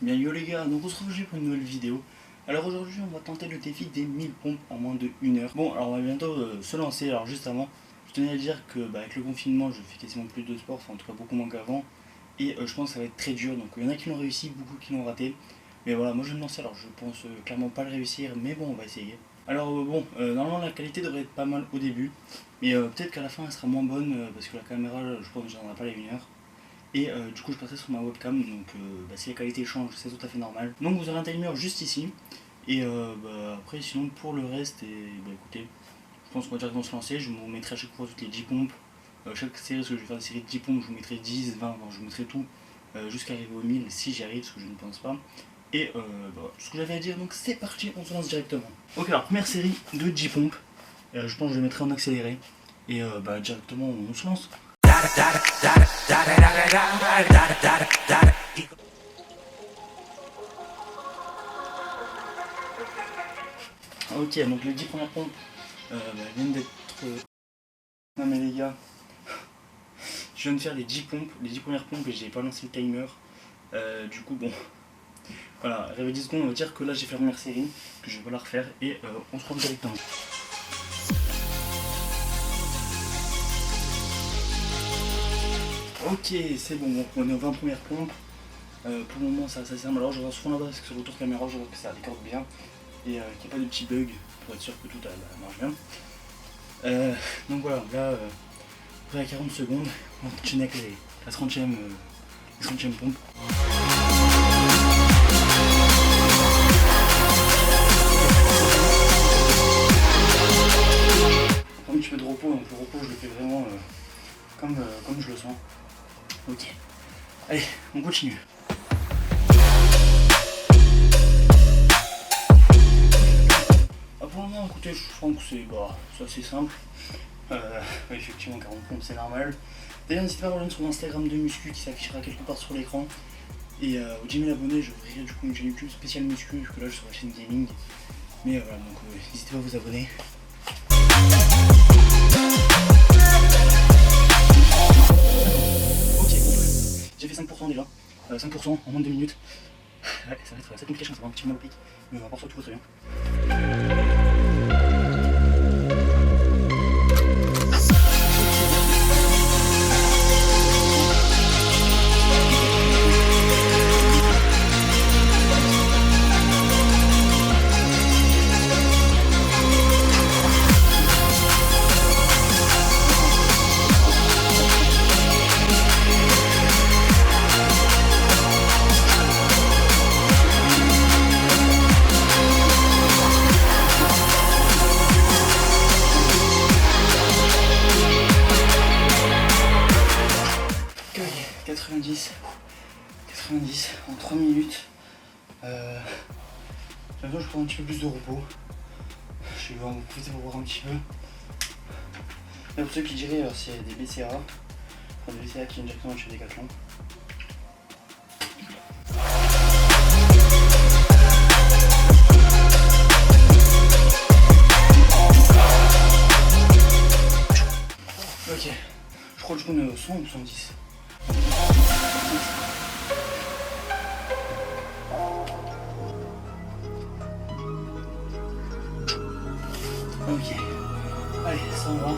Bien yo les gars, donc on se retrouve aujourd'hui pour une nouvelle vidéo. Alors aujourd'hui on va tenter le défi des 1000 pompes en moins de 1 heure. Bon alors on va bientôt se lancer. Alors juste avant, je tenais à dire que avec le confinement je fais quasiment plus de sport, enfin en tout cas beaucoup moins qu'avant. Et je pense que ça va être très dur, donc il y en a qui l'ont réussi, beaucoup qui l'ont raté. Mais voilà, moi je vais me lancer, alors je pense clairement pas le réussir, mais bon on va essayer. Alors normalement la qualité devrait être pas mal au début, mais peut-être qu'à la fin elle sera moins bonne parce que la caméra je pense que j'en ai pas les 1 heure. Et du coup je passerai sur ma webcam, donc si la qualité change c'est tout à fait normal. Donc vous aurez un timer juste ici. Et après sinon pour le reste, écoutez, je pense qu'on va directement se lancer. Je vous mettrai à chaque fois toutes les 10 pompes. Chaque série, parce que je vais faire des séries de 10 pompes, je vous mettrai 10, 20, je vous mettrai tout jusqu'à arriver aux 1000 si j'y arrive, ce que je ne pense pas. Et ce que j'avais à dire, donc c'est parti, on se lance directement. Ok, alors première série de 10 pompes. Je pense que je le mettrai en accéléré. Et directement on se lance. Ok, donc les 10 premières pompes viennent d'être... Non mais les gars, je viens de faire les 10 pompes, les 10 premières pompes et j'ai pas lancé le timer. Du coup bon, voilà, arrivé 10 secondes, on va dire que là j'ai fait la première série, que je vais pas la refaire et on se retrouve directement. Ok, c'est bon, on est aux 20 premières pompes. Pour le moment ça simple. Alors je regarde souvent là-bas parce que sur le retour caméra je vois que ça décorde bien et qu'il n'y a pas de petits bugs pour être sûr que tout marche bien. Donc voilà, là après 40 secondes, on continue avec la 30e pompe. 1 petit peu de repos, donc le repos je le fais vraiment comme je le sens. Ok, allez, on continue. Pour le moment, écoutez, je pense que c'est assez simple. Effectivement, 40 pompes c'est normal. D'ailleurs, n'hésitez pas à rejoindre sur Instagram de muscu qui s'affichera quelque part sur l'écran. Et aux 10 000 abonnés, j'ouvrirai du coup une chaîne YouTube spéciale muscu, parce que là je suis sur la chaîne gaming. Mais voilà, donc n'hésitez pas à vous abonner. Ok, j'ai fait 5% déjà. 5% en moins de 2 minutes. Ouais, ça va être compliqué, je pense, ça va un petit peu mal au pic. Mais on va tout va très bien. Ok, 90 en 3 minutes. Maintenant je prends un petit peu plus de repos. Je vais en profiter pour voir un petit peu. Là, pour ceux qui diraient, c'est des BCA. Enfin, des BCA qui viennent directement chez Decathlon. Ok, je crois que je connais 100 ou 110. Ok, allez, 120.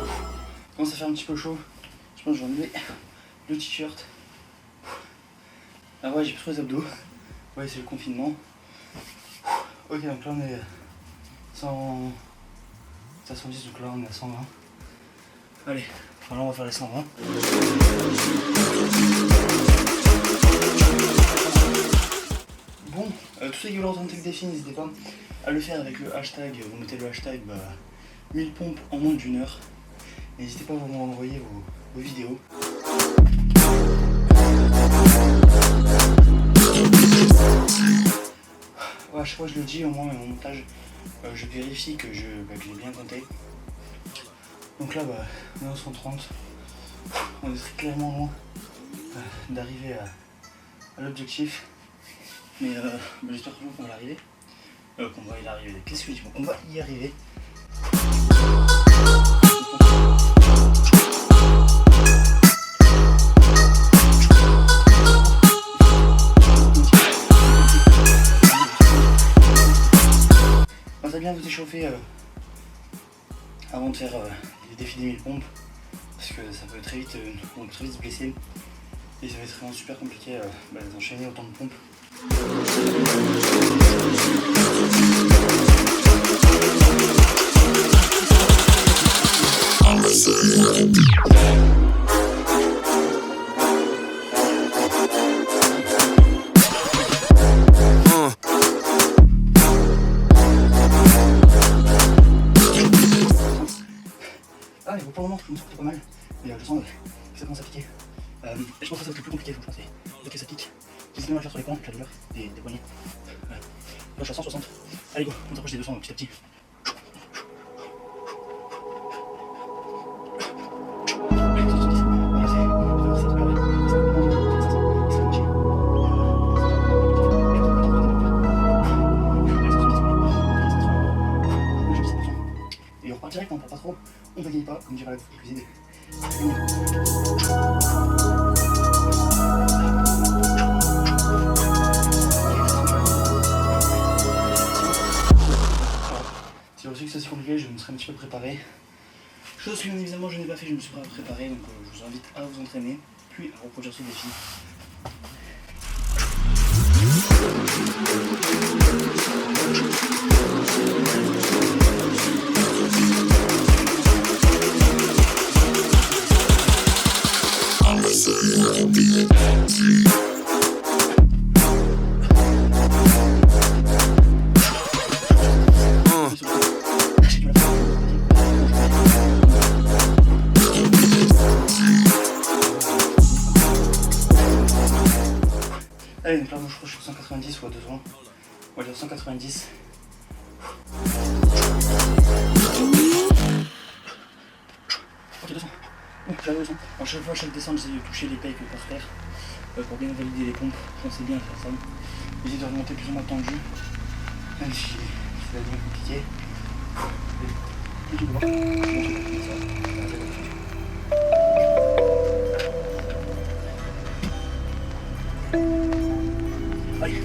Commence à faire un petit peu chaud. Je pense que je vais enlever le t-shirt. Ah ouais, j'ai plus trop les abdos. Ouais, c'est le confinement. Ok, donc là on est 110, donc là on est à 120. Allez, alors on va faire les 120. Bon, tous ceux qui veulent retenter le défi, n'hésitez pas à le faire avec le hashtag. Vous mettez le hashtag 1000 pompes en moins d'1 heure. N'hésitez pas à vous envoyer vos vidéos. Ouais, à chaque fois je le dis, au moins mon montage, je vérifie que je l'ai bien compté. Donc là, on est à 130. On est très clairement loin d'arriver à l'objectif. Mais j'espère toujours qu'on va l'arriver. Qu'on va y arriver. Qu'est-ce que je dis? On va y arriver. bien vous échauffer avant de faire les défis des 1000 pompes, parce que ça peut très vite, on peut très vite se blesser et ça va être vraiment super compliqué d'enchaîner autant de pompes. Ah, mais pour le moment, je me sens pas mal, mais je sens que ça commence à piquer. Je pense que ça va être le plus compliqué, je pense, dès que ça pique. J'hésite même à le faire sur les poings, la douleur des poignets. Voilà. Là, je suis à 160. Allez, go, on s'approche des 200 petit à petit. Et on repart direct, on ne part pas trop, on ne bagaille pas, comme dirait la cuisine. Si j'aurais su que c'est aussi compliqué, je me serais un petit peu préparé. Chose que bien évidemment je n'ai pas fait, je me suis pas préparé, donc je vous invite à vous entraîner, puis à reproduire ce défi. Allez, donc là, moi je crois que je suis sur 190 ou à 200. On va dire 190. Ok, 200. Bon, j'arrive au 200. Alors, chaque fois, chaque descente, j'essaie de toucher les pecs par terre pour bien valider les pompes. Je pensais bien à faire ça. J'essaie de remonter plus ou moins tendu, même si ça devient compliqué. Et tu peux voir. Allez.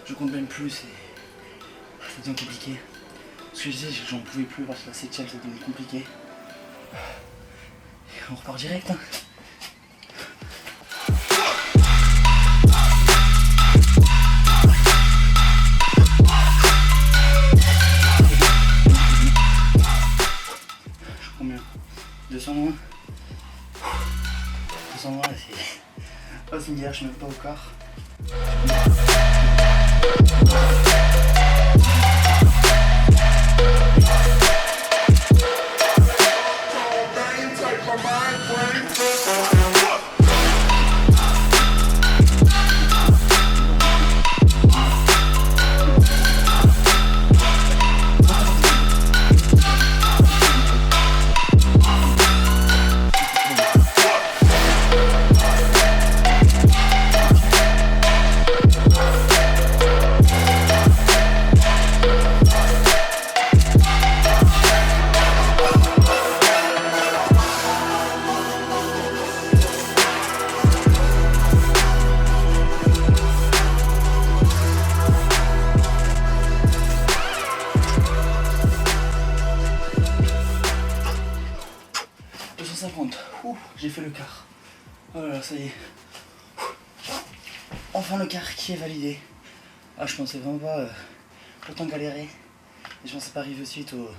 Je compte même plus, ça devient compliqué. Ce que je disais, j'en pouvais plus parce que la septième ça devient compliqué. Et on repart direct. Hein. Je suis combien 220. 220 c'est... Oh c'est une galère, je suis même pas au quart. J'ai fait le quart. Voilà, ça y est. Enfin le quart qui est validé. Ah, je pensais vraiment pas autant galérer. Et je pensais pas arriver suite aux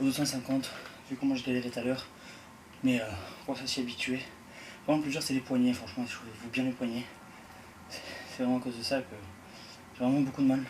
250, vu comment je galérais tout à l'heure. Mais on va s'y habituer. Vraiment, le plus dur, c'est les poignets. Franchement, je vous bien les poignets. C'est vraiment à cause de ça que j'ai vraiment beaucoup de mal.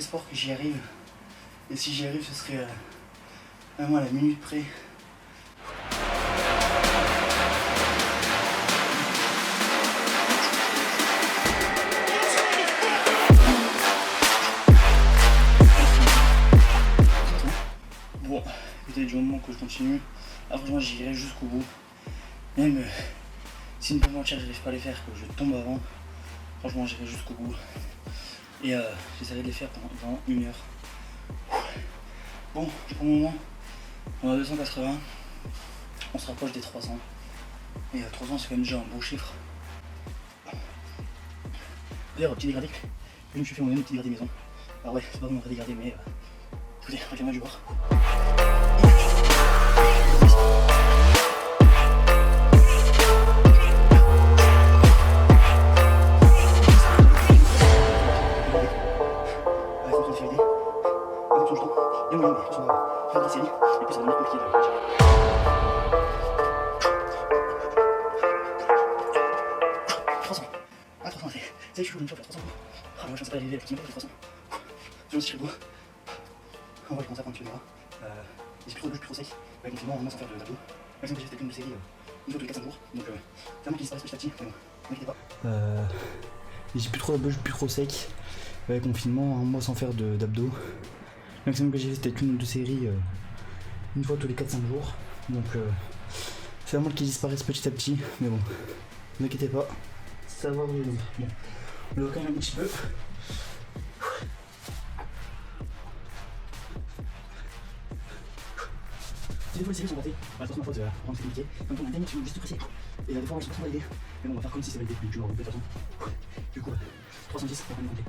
espoir que j'y arrive. Et si j'y arrive, ce serait vraiment à la minute près. Bon, écoutez, du moment que je continue, là, franchement, j'irai jusqu'au bout. Même si une fois entière, j'arrive pas à les faire, que je tombe avant, franchement, j'irai jusqu'au bout. Et j'essaierai de les faire pendant 1 heure. Bon, pour le moment, on a 280, on se rapproche des 300. Et 300, c'est quand même déjà un beau chiffre. D'ailleurs, petit dégradé, je me suis fait moi-même un petit dégradé maison. Alors ouais, c'est pas vraiment un vrai dégradé, mais écoutez, avec la main du bord. Il y a moyen, mais on va faire des séries, et puis ça va devenir compliqué. Ah, 300, c'est chaud, une fois faire 300. Ah, moi je pensais pas arriver à la 300. Je me suis beau. On va commencer à prendre un petit peu de bras. Et c'est plus trop de bouche, plus trop sec. Avec mon filament, on sans faire de tableau. Par exemple, j'ai fait une série une fois tous les 4-5 jours. Donc, c'est un qui disparaît petit à petit. Mais bon, n'inquiétez pas. J'ai plus trop de bouche, plus trop sec. Avec mon confinement, un mois sans faire d'abdos. Le maximum que j'ai fait, c'était une ou deux séries une fois tous les 4-5 jours. Donc, c'est vraiment qu'ils disparaissent petit à petit. Mais bon, ne inquiétez pas. Ça va revenir. Bon, on le voit quand même un petit peu. Des fois les séries sont ratées, attention ma faute, c'est compliqué. Comme on a un dernier qui sont juste pressés. Et des fois elles sont trop validées. Mais bon, on va faire comme si c'est validé, donc tu vois, de toute façon. Du coup, 310, on va compter.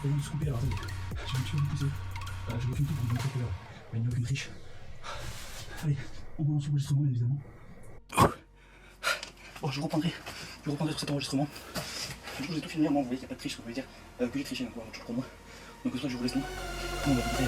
Je vais me couper, alors attendez, je vais me tuer une poussée. Je me fume tout pour vous montrer que là, il n'y a aucune triche. Allez, on relance l'enregistrement bien évidemment. Bon, je reprendrai sur cet enregistrement. Du coup, j'ai tout filmé, moi, vous voyez qu'il n'y a pas de triche, ça veut dire que j'ai triché, donc on va toujours pour moi. Donc, c'est pour ça que je vous laisse là. On va montrer.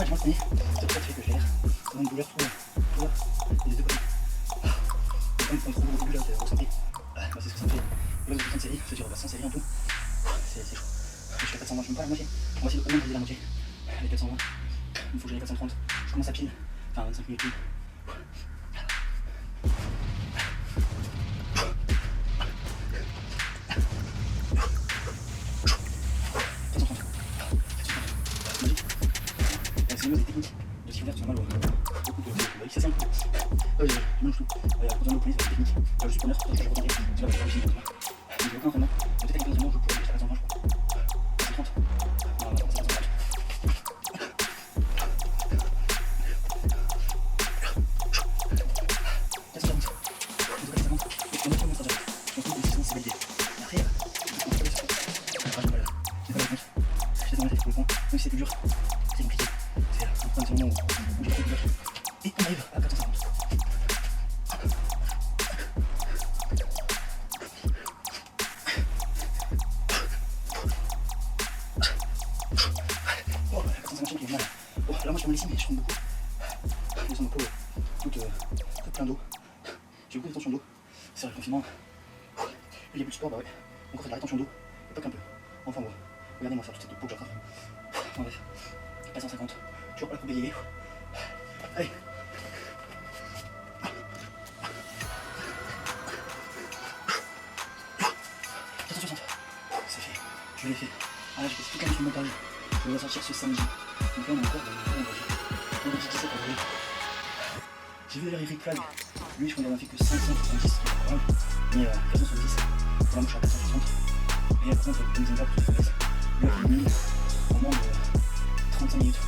du moins le premier, c'est pour ça que fait que j'ai l'air. C'est une douleur trop des deux côtés. Quand même, trop gros début là, vous ressentez. C'est ce que ça me fait. Et là, vous faites 30 séries, je tire 100 séries en tout. C'est chaud. Je suis à 420, je ne même pas la moitié. On va essayer de au moins briser la moitié. Les 420. Il faut que j'aille à 430. Je commence à pile. Enfin, 25 minutes pile. 430. C'est une technique de circulaire qui a mal au beaucoup de c'est simple. J'ai mal au tout. Quand on est au police, c'est technique. Je suis preneur, je reviens. C'est là que je réussis maintenant. J'ai aucun entraînement. Peut-être avec l'entraînement, je pourrais jusqu'à 420, je crois. C'est 30. Non, c'est 430. Même si c'est plus dur, c'est compliqué. C'est un point de moment où j'ai trop de douleur. Et on arrive à 450. Oh, 450 j'ai mal. Oh, là moi je prends les cimes mais je tombe beaucoup. Je sens ma peau toute plein d'eau. J'ai beaucoup de tension d'eau. C'est vrai, le confinement. Il y a plus de sport, bah ouais. Encore fait de la rétention d'eau. Et pas qu'un peu. Enfin bon. Regardez-moi ça, toute cette peau que j'attrape. En bref, 450, toujours la coupe bélier. Allez. C'est fait, je l'ai fait. Ah là, j'ai fait toute la mission de montage. Je vais la sortir ce samedi. Donc là, on est encore dans le vendredi 17 avril. J'ai vu d'ailleurs Eric Flag. Lui, je crois qu'il en a fait que 570, c'est pas mal. Mais 470, pour la mouche à 460. Et après, on fait le deuxième parce que je laisse. Lui, il a fait 1000 en moins de 35 minutes.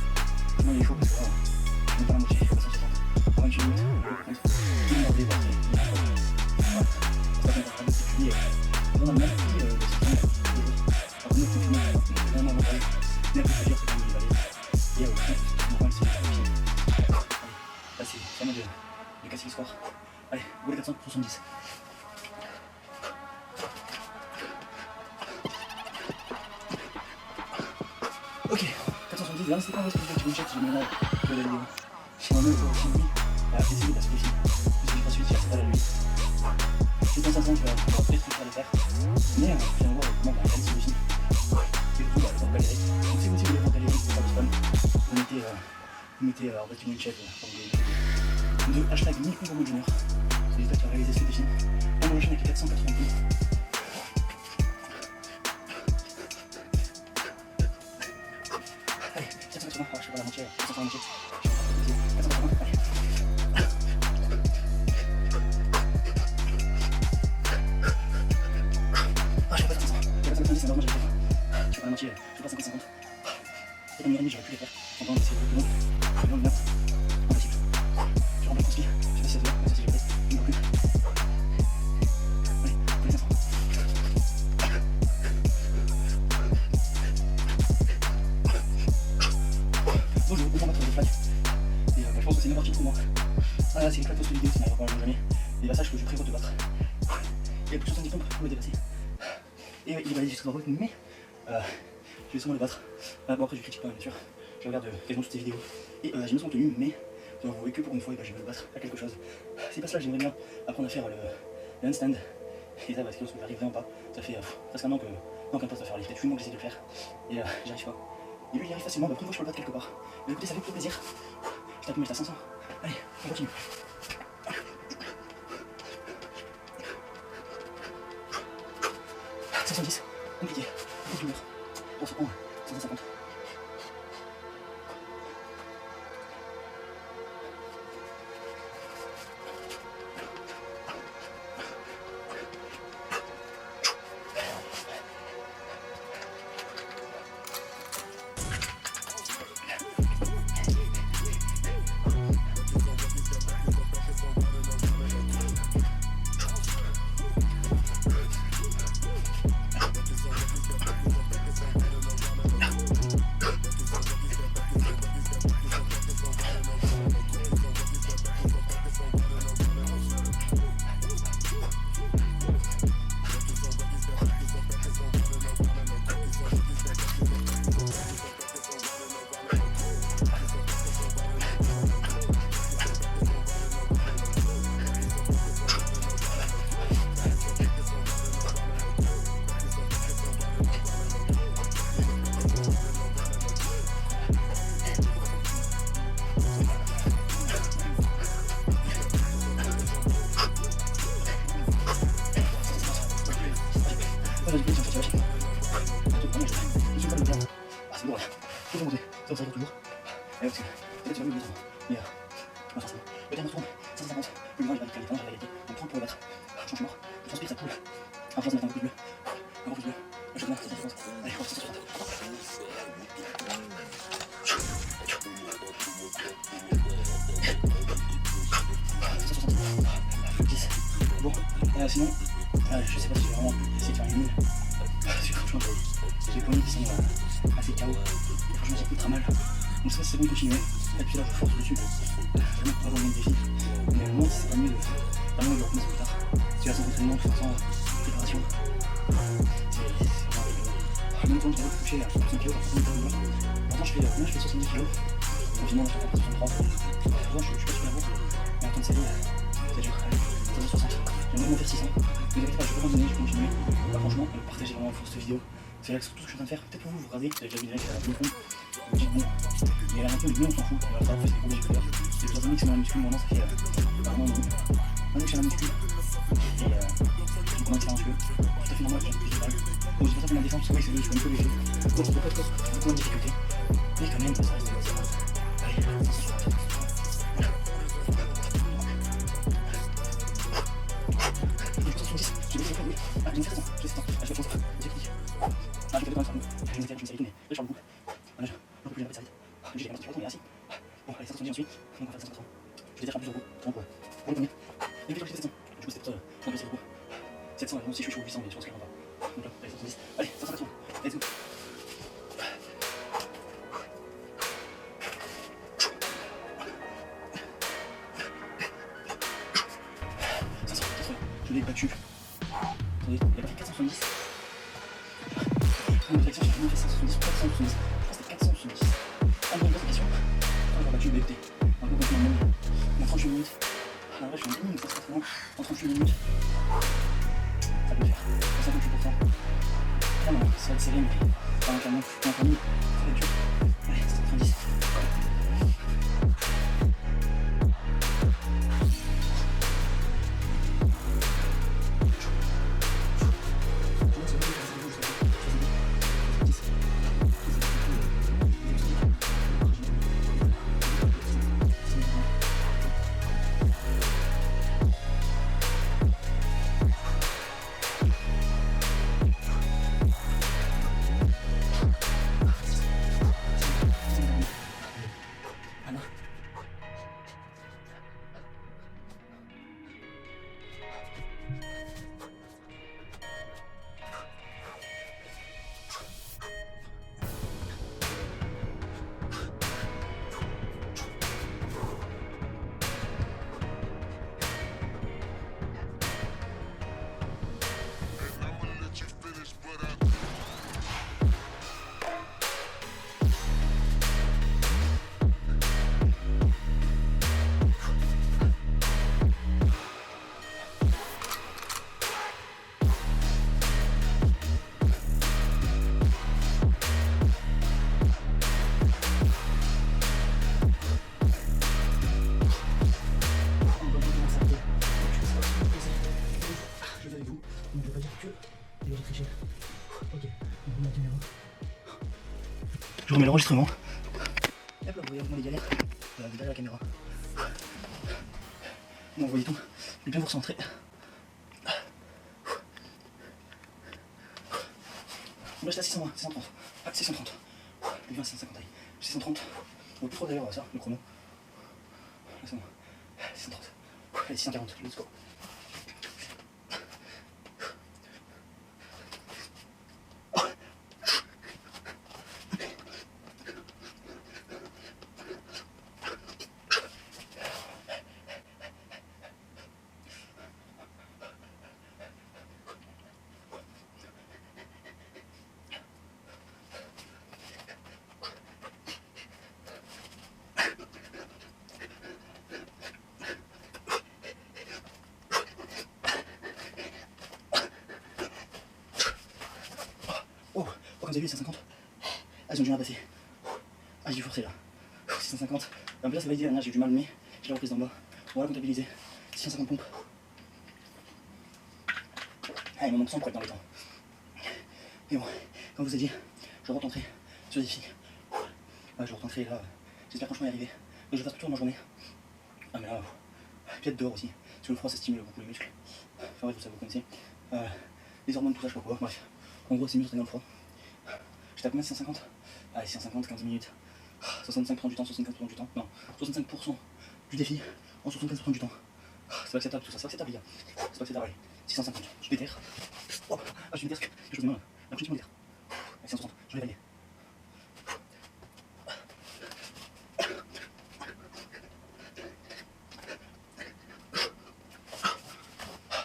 Moi il est chaud parce que là, je ne vais pas la moitié, je vais pas 160. En 28 minutes, je vais par contre, il m'a mordé, voilà. C'est ça qu'on va faire, c'est puis on a même pris le système de choses. Alors nous, confinement, c'est vraiment avantage. Mais après, c'est dur, c'est quand même du balai. Et au final, c'est normal, c'est pied. Allez, là c'est vraiment de casser l'histoire. Allez, go les 470. Ok, 470, là c'était pas vrai ce que je vais check si je me mets de la vidéo. Si on met au film, essayez parce que ici, je suis pas suite, c'est pas la nuit. C'est dans 5 ans que je vais peut-être faire le faire. Mais finalement, comment on va réaliser le film. Et du coup, on va galérer. Donc si vous aussi vous voulez galérer pour faire du spam, vous mettez en bâtiment une chef de hashtag Nico Gourmand Junior. C'est juste à réaliser ce défi. On enchaîne avec les 480 points. Allez, 480, je fais pas la moitié, 480 moitié. 480, allez. Je fais pas 500, je fais pas 510, c'est normal, je fais pas la moitié, je fais pas 50-50. Et dans une année, j'aurais pu les faire. Pendant c'est le long, le long de merde, impossible. Je remplis le transpi, je sais pas si ça se voit, mais ça c'est j'ai fait, il ne voit plus. Allez, pour les 500. Bon, je vais reprendre mettre des flags. Et je pense que c'est une partie pour moi. Ah là, c'est une claque post vidéo, ça n'arrive probablement jamais. Et là, sache que je prévois de battre. Il y a plus de 70 pompes pour le dépasser. Et il va aller jusqu'à droite, mais je vais sûrement le battre. Bon, après, je critique pas, bien sûr. Je regarde quasiment toutes tes vidéos. Et je me sens tenu, mais je dois avouer que pour une fois, je vais le battre à quelque chose. C'est pas cela, j'aimerais bien apprendre à faire le handstand. Et ça, parce que j'arrive vraiment pas. Ça fait presque un an qu'un poste à faire les peut-être 8 mois que j'essaie de le faire. Et j'y arrive pas. Et lui, il y arrive facilement, bah, pour une fois, je peux le battre quelque part. Mais écoutez, ça fait plutôt plaisir. Je tape, mais j'étais à 500. Allez, on continue. « 510, compliqué, beaucoup d'humeur. On se prend 150. faut monter, ça va toujours. Et parce que peut-être tu vas mieux le temps. Mais pas forcément. Le terme tourne, 550, le vent il va décaler, la vérité. Donc 30 pour le battre. Je change mort, je transpire, ça coule. Après ça mettre un peu plus bleu. Un peu plus bleu. Je te mets 550. Allez, 560. Bon, sinon, je sais pas si j'ai vraiment essayé de faire une mine. Parce que franchement, j'ai les poignets qui sont assez KO. Et franchement, ça coûte très mal. Donc ça, c'est bon de continuer. Et puis là, je force dessus. Vraiment pour avoir le même défi. Mais au moins, c'est pas mieux vraiment de recommencer plus tard. Parce que là, sans entraînement, sans préparation, c'est vraiment même quand on va se coucher à 60 kg, à 60 kg. Maintenant, je fais 70 kg. Confinement, là, je fais 63. Franchement, je suis pas super bon. Mais en temps de série, c'est dur. Ça va 60. J'aimerais vraiment faire 600. Ne vous inquiétez pas, je peux pas donner, je continue. Là, franchement, partagez vraiment pour cette vidéo. C'est là que tout ce que je suis en train de faire. Peut-être pour vous, vous regardez, vous avez déjà vu direct à la pompe. Vous dites bon, mais là maintenant, on s'en fout. Il va falloir faire des gros muscles. C'est plusieurs années que c'est dans la muscu, maintenant ça fait apparemment un an que je suis à la muscu. Et je commence à un muscu. Tout à fait normal, j'ai plus de mal. Donc j'ai pas ça pour la défense, parce que c'est vrai que je suis un peu léger. Donc ça peut pas être beaucoup de difficulté. Mais quand même, ça reste des bases. Allez, 560. Ah, j'ai une 700, j'ai 700. Ah, je vais faire ça. J'ai pris. Ah, je vais quand même faire mieux. Je vais me faire une série, mais là, je parle beaucoup. Voilà, je ne peux plus jamais ça. J'ai les mains mais assis. Bon, allez, 570 ensuite. Donc, on va faire 580. Je vais déjà faire plus de repos. Pour le premier. Et puis, j'ai 700. Du coup, c'était on va essayer de repos. 700, et bon, si je suis chaud 800, mais je pense qu'il n'y en a pas. Donc là, allez, 570. Allez, 580. Let's go. Je l'ai battu. Attendez, il a pas fait 470. Mon direction, j'ai vraiment fait 570 ou 470. Je pense que c'était 470. En bonne question. On va battu le BFT. Un peu complètement long. En 38 minutes. Ah ouais, je suis en 10 minutes, ça se passe vraiment. En 38 minutes. Ça peut le faire. 58%. Ah non, ça va être serré, mais pas un canon. Pas un canon. Ça va être dur. Allez, 190. Je remets l'enregistrement. Hop là, vous voyez les galères derrière la caméra. Bon, vous voyez tout. Je vais bien vous recentrer. On va acheter à 620, 630. Ah, 630. Le 20, 650, allez. 630. On va plus trop d'ailleurs, ça, le chrono. Là, c'est bon. 630. Allez, 640, let's go. Comme vous avez vu, 150. Ah, ils ont du mal à passer. Ah, j'ai dû forcer là. 650. En plus, là, c'est validé. Là, j'ai eu du mal, mais j'ai la reprise d'en bas. On va la comptabiliser. 650 pompes. Ah, il me manque 100 pour être dans les temps. Mais bon, comme je vous ai dit, je retenterai ce défi. Ouais, je vais rentrer là. J'espère franchement y arriver. Que je fasse tout le tour de ma journée. Ah, mais là, peut-être dehors aussi. Parce que le froid ça stimule beaucoup les muscles. Enfin, bref, tout ça vous connaissez. Les hormones, tout ça, je sais pas quoi. Bref. En gros, c'est mieux d'entraîner dans le froid. J'étais à combien? 650. Allez, 650, 15 minutes. 65% du temps, 75% du temps. Non, 65% du défi en 75% du temps. C'est pas acceptable tout ça, c'est pas acceptable les gars. C'est pas acceptable, allez. 650, je déterre. Oh, ah, je déterre, quelque chose de mal. La prochaine fois, je déterre. Allez, 660, je vais valide.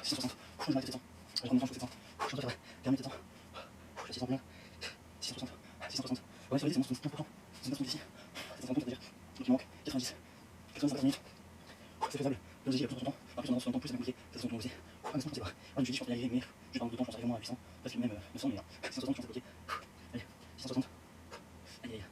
660, je vais arrêter 700. Je rentre en 700. Je suis en train de faire terminer 700. Je suis à 600 combien? 660. 660. Ouais, c'est valide, c'est bon, 15%. C'est pas son défi. C'est 700 déjà. Donc il manque 90. 85 minutes. C'est faisable. Je vous ai dit, il y a plus de temps. En plus, on avance en temps plus, c'est compliqué. Ça se aussi. Ah, mais c'est pas. Alors, je me suis dit, je pense y arriver, mais je vais prendre de temps, je pense vraiment à 800. Parce que même 900, mais 660, je pense que c'est bloqué. Allez, 660. Aïe, aïe.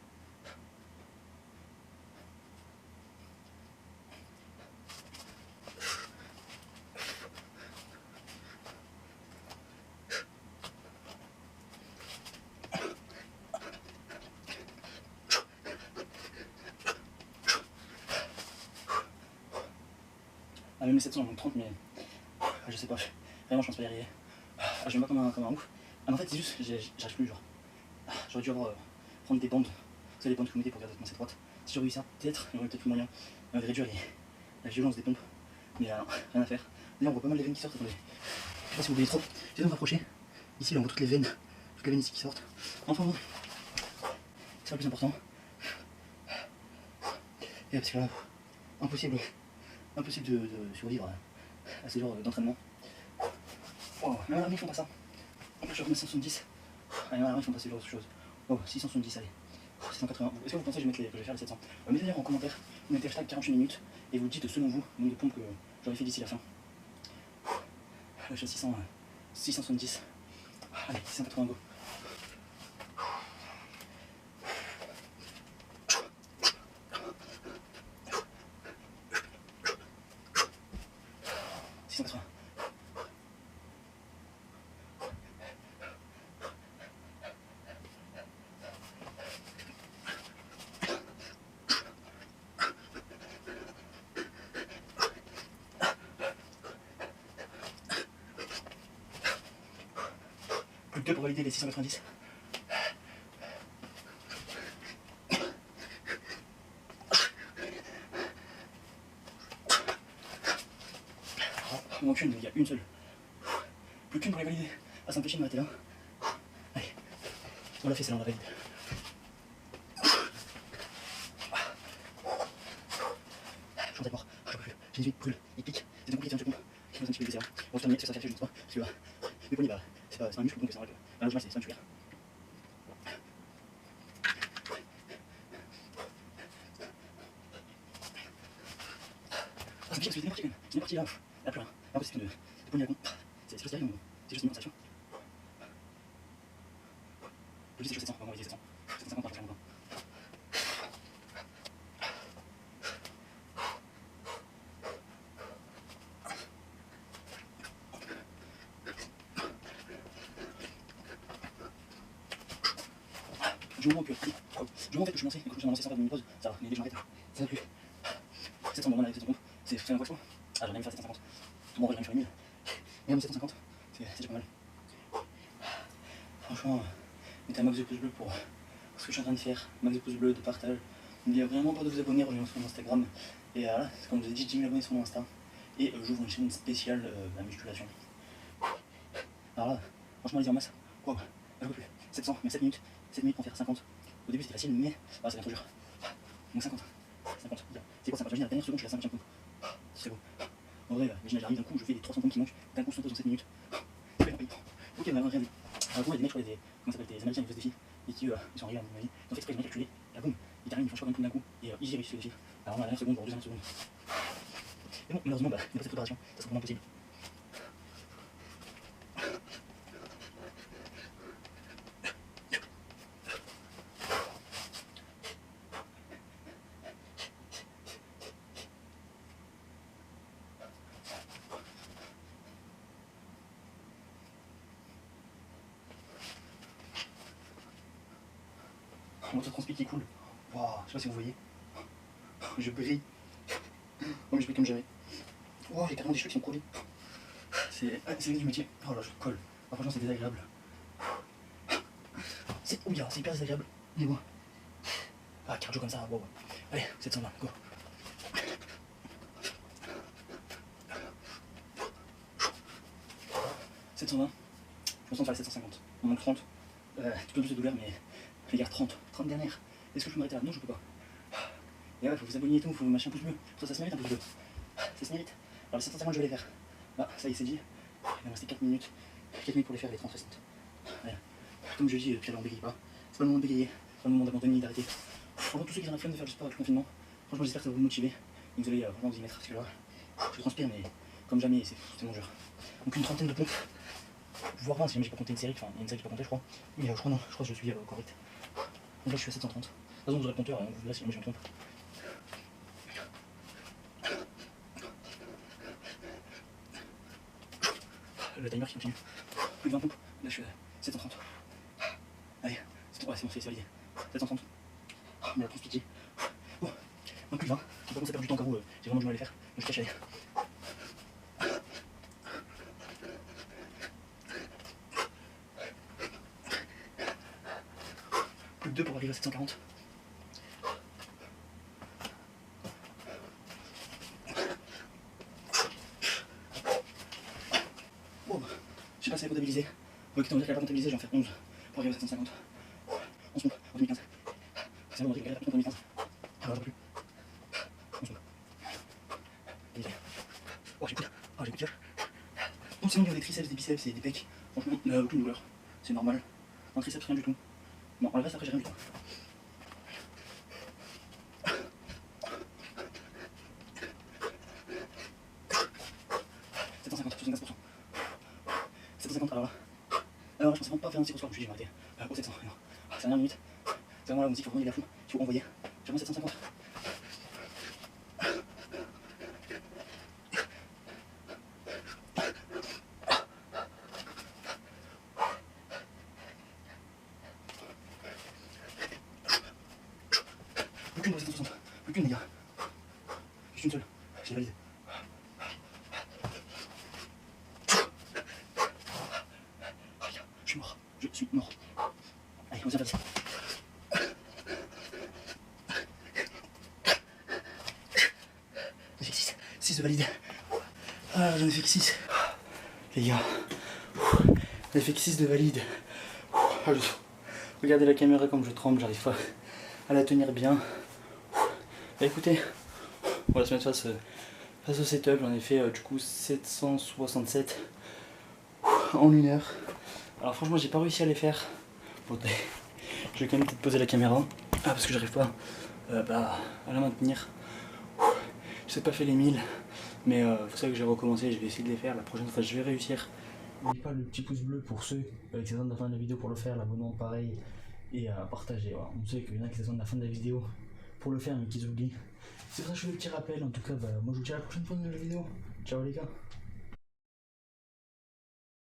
Ah, même les 700, il manque 30, mais je sais pas. Vraiment, je pense pas y arriver. Je me bats comme un ouf. Ah, mais en fait, c'est juste, j'arrive plus, genre. J'aurais dû prendre des bandes. Vous savez, les bandes que vous mettez pour garder comment c'est droite. Si j'aurais eu ça, peut-être, il y aurait peut-être plus moyen de réduire la violence des pompes. Mais rien à faire. D'ailleurs, on voit pas mal les veines qui sortent. Attendez. Je sais pas si vous voyez trop. J'essaie de me rapprocher. Ici, là, on voit toutes les veines ici qui sortent. Enfin bon, c'est le plus important. Et parce que là, impossible de survivre à ces genres d'entraînement. Oh, même à l'armée, ils font pas ça. En plus, je remets 170. Allez, même à l'armée, ils font pas ce genre de choses. Oh, 670, allez. 680. Est-ce que vous pensez que je vais faire les 700? Mettez d'ailleurs en commentaire, vous mettez hashtag 48 minutes et vous dites selon vous le nombre de pompes que j'aurais fait d'ici la fin. Là, je suis à 670. Allez, 680 go. 680. Plus que 2 pour valider les 690. Il manque une, il y a une seule. Plus qu'une pour les valider. Ah, ça me fait chier de m'arrêter là. Allez, on l'a fait, celle-là, on l'a valide. Je suis en tête mort, je peux plus. J'ai les yeux qui brûlent, ils piquent. C'est compliqué de tirer un seconde. Il faut un petit peu de desserre. On va se terminer, c'est ça fait, je ne sais pas. Parce que mes poignets, c'est pas un muscle, donc c'est vrai que la logique, c'est pas musculaire. Ah, c'est piqué, parce que c'est parti là. Là, plus rien. Après, c'est de poignets à con. C'est juste derrière, c'est juste une sensation. Je dis c'est juste 700, on va envoyer 700. 750, je vais faire longtemps. Du moment que, en fait que je suis lancé et que je suis lancé sans faire de mini-pause, ça va, mais dès que j'arrête, ça va plus. 700, bon, on arrive à 700 c'est un quoi choix. Ah, j'en ai même faire 750. Bon, j'en ai même faire 1000. Mais même 750, c'est déjà pas mal. Franchement, mettez un max de pouces bleus pour ce que je suis en train de faire, max de pouces bleus, de partage. N'oubliez vraiment pas de vous abonner, rejoignez sur mon Instagram. Et là, comme je vous ai dit, 10 000 abonnés sur mon Insta. Et j'ouvre une chaîne spéciale la musculation. Alors là, franchement, les en masse, quoi, je peux plus. 700, mais 7 minutes pour faire 50. Au début c'était facile, mais ça devient trop dur. Donc 50. 50. C'est quoi 50? J'imagine à la dernière seconde, je suis à la 50e pompe. C'est beau. En vrai, imagine, j'arrive d'un coup, je fais les 300 pompes qui manquent, d'un coup, 100 dans 7 minutes. Ok, on a rien vu. Alors, il y a des mecs, je crois, comment ça s'appelle, des Américains qui font ce défi, et qui ils sont arrivés à mon avis. Ils ont fait exprès, ils ont calculé, et là, boum, ils terminent, ils font choix d'un coup, et ils réussissent le défi. Alors, on a la dernière seconde, voire 2 secondes. Et bon, malheureusement, il n'y a pas cette préparation, ça sera vraiment impossible. On voit ce transpi qui coule. Wow, je sais pas si vous voyez. Je brille. Oh mais je brille comme jamais. Oh j'ai carrément des cheveux qui sont collés. C'est le du métier. Oh là je colle. Ah, franchement c'est désagréable. C'est hyper désagréable. Mais bon. Ah cardio comme ça, wow. Allez, 720, go. « 720, je me sens faire les 750. On manque 30. Tu peux plus de douleur, mais les gars, 30 dernières. Est-ce que je peux m'arrêter là? Non, je peux pas. Et ouais, faut vous abonner et tout, faut machin un pouce bleu. Ça se mérite un pouce bleu. Ça se mérite. Alors les 750, je vais les faire. Ah, ça y est, c'est dit. Il va me rester 4 minutes. 4 minutes pour les faire, les 30 restantes. Ouais. Comme je dis, Pierre, on bégaye pas. C'est pas le moment de bégayer. C'est pas le moment d'abandonner, d'arrêter. Pour tous ceux qui ont la flemme de faire du sport avec le confinement, franchement, j'espère que ça va vous motiver. Et vous allez vraiment vous y mettre. Parce que là, je transpire, mais comme jamais, c'est mon jeu. Donc une trentaine de pompes. Voire 20 si jamais j'ai pas compté une série, enfin il y a une série que j'ai pas compté je crois. Mais je crois non, je crois que je suis correct. Donc là je suis à 730. De toute façon vous aurez le compteur, vous verrez si jamais je me trompe. Le timer qui continue. Plus de 20 pompes, là je suis à 730. Allez, c'est bon, c'est validé. 730. Mais la France pitié. Bon, un plus de 20. J'ai pas commencé à perdre du temps car j'ai vraiment du mal à les faire. Donc je cache aller. Plus de 2 pour arriver à 740. Bon, je sais pas si elle est comptabilisée. Bon, écoutez, on va dire qu'elle n'est pas comptabilisée, je vais en faire 11 pour arriver à 750. 11 pompes en 2015. C'est bon, on va dire qu'elle est pas en 2015. Alors, j'en peux plus. 11 pompes. Oh, j'écoute. Oh, j'écoute. Donc, sinon, il y a des triceps, des biceps et des pecs. Franchement, aucune douleur. C'est normal. Un triceps, rien du tout. Bon, en le reste, après, j'ai rien du tout. Alors là, je pensais vraiment pas faire un tir au soir, je me suis dit, je vais arrêter. Au 700, non. C'est la dernière minute. C'est vraiment là où on me dit qu'il faut vraiment y aller à fond. Il faut envoyer. J'ai vraiment 750. Plus qu'une pour 760. Plus qu'une, les gars. Juste une seule. Je l'ai validé. Je suis mort. Je suis mort. Allez, on s'en fait. J'ai fait 6. 6 de valide. Ah, j'en ai fait que 6. Les gars. J'en ai fait que 6 de valide. Regardez la caméra comme je tremble, j'arrive pas à la tenir bien. Bah écoutez, on va se mettre face au setup. J'en ai fait du coup 767 en 1 heure. Alors franchement j'ai pas réussi à les faire. Bon, je vais quand même peut-être poser la caméra. Ah parce que j'arrive pas à la maintenir. Je sais pas fait les 1000. Mais c'est ça que j'ai recommencé, je vais essayer de les faire. La prochaine fois je vais réussir. N'oubliez pas le petit pouce bleu pour ceux qui attendent la fin de la vidéo pour le faire, l'abonnement pareil. Et à partager. Voilà. On sait qu'il y en a qui attendent la fin de la vidéo pour le faire mais qu'ils oublient. C'est pour ça que je fais le petit rappel. En tout cas, moi je vous dis à la prochaine fois de la vidéo. Ciao les gars.